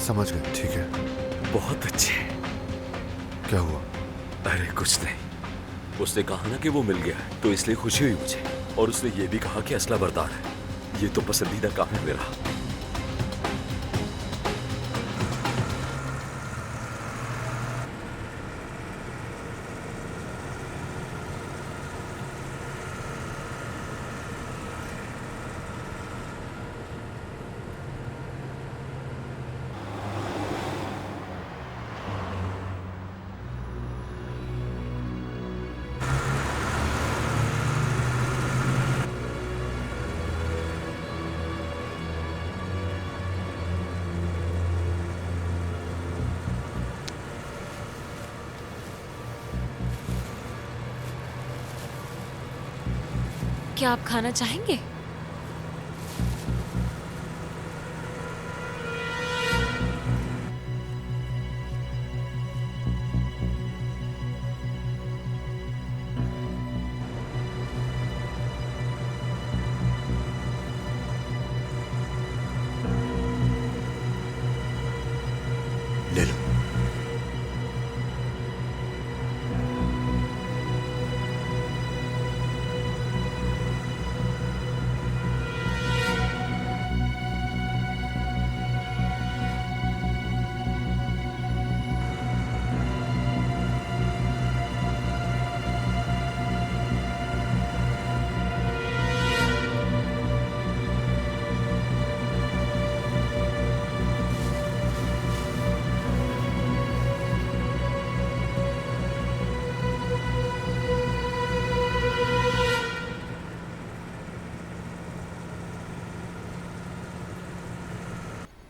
समझ गए, ठीक है। बहुत अच्छे। क्या हुआ? अरे कुछ नहीं, उसने कहा ना कि वो मिल गया है, तो इसलिए खुशी हुई मुझे। और उसने ये भी कहा कि असला बरदार है। ये तो पसंदीदा काम है मेरा। क्या आप खाना चाहेंगे? ले लो।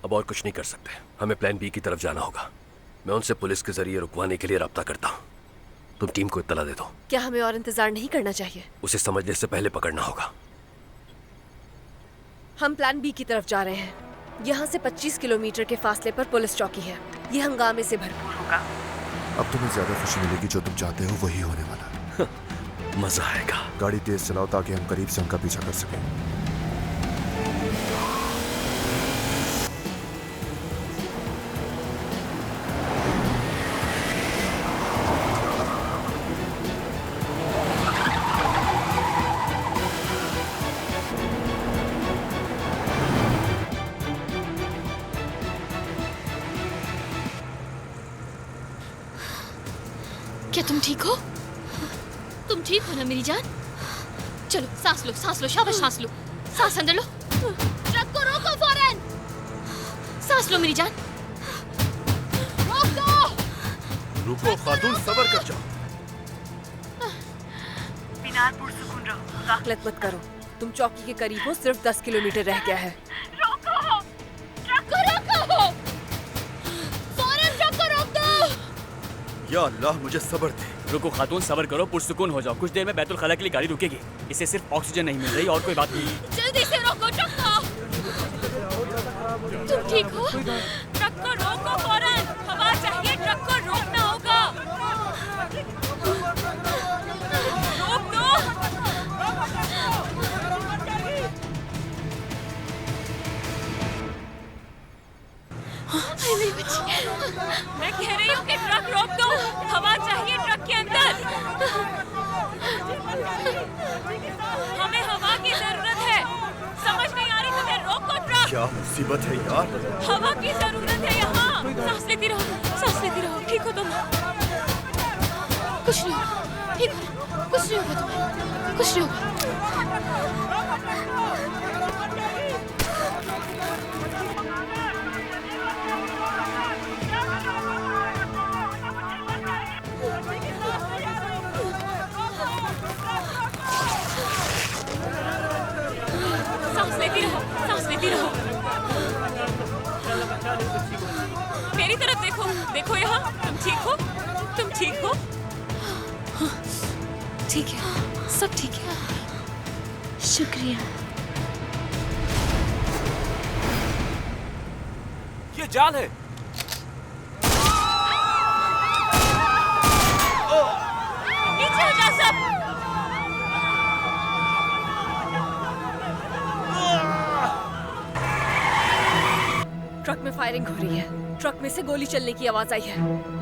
अब और कुछ नहीं कर सकते, हमें प्लान बी की तरफ जाना होगा। मैं उनसे पुलिस के जरिए रुकवाने के लिए राब्ता करता हूँ। तुम टीम को इत्तला दे दो। क्या हमें और इंतजार नहीं करना चाहिए? उसे समझने से पहले पकड़ना होगा। हम प्लान बी की तरफ जा रहे हैं। यहाँ से 25 किलोमीटर के फासले पर पुलिस चौकी है। ये हंगामे से भरपूर होगा। अब तुम्हें ज्यादा खुशी मिलेगी, जो तुम चाहते हो वही होने वाला है। मजा आएगा। गाड़ी तेज चलाओ ताकि हम करीब से उनका पीछा कर सकें। क्या तुम ठीक हो? तुम ठीक हो ना मेरी जान? चलो सांस लो, सांस लो, शाबाश सांस लो, सांस अंदर लो। ट्रक को रोको फौरन। सांस लो मेरी जान। रोक दो। रुको खातून, सब्र कर जाओ। मीनार पुरसुकून रहो, गाफलत मत करो। तुम चौकी के करीब हो, सिर्फ 10 किलोमीटर रह गया है। रोको, ट्रक को रोको। फौरन ट्रक को रोक दो। या अल्लाह, मुझे सब्र दे। रुको खातून, सब्र करो, पुरसुकून हो जाओ। कुछ देर में बैतुल खला के लिए गाड़ी रुकेगी। इसे सिर्फ ऑक्सीजन नहीं मिल रही, और कोई बात नहीं। जल्दी से रोको ट्रक को। तुम ठीक हो? ट्रक को रोको फौरन। हवा चाहिए, ट्रक को रोकना होगा। रोक दो। हाय मेरी बच्ची। मैं कह रही हूँ कि ट्रक रोक दो। हवा चाहिए ट्रक के अंदर। हमें हवा की जरूरत है। समझ नहीं आ रही तुम्हें? रोको ट्रक। क्या मुसीबत है यार। हवा की जरूरत है यहाँ। सांस लेती रहो, सांस लेती रहो। ठीक हो तुम? कुछ नहीं होगा, ठीक हो? कुछ नहीं होगा तुम्हें, कुछ नहीं होगा। सांस लेती रहो, सांस लेती रहो। मेरी तरफ देखो, देखो यहाँ। तुम ठीक हो? तुम ठीक हो? ठीक है, सब ठीक है। शुक्रिया। ये जान है। नीचे हो जाओ सब। ट्रक में फायरिंग हो रही है। ट्रक में से गोली चलने की आवाज आई है।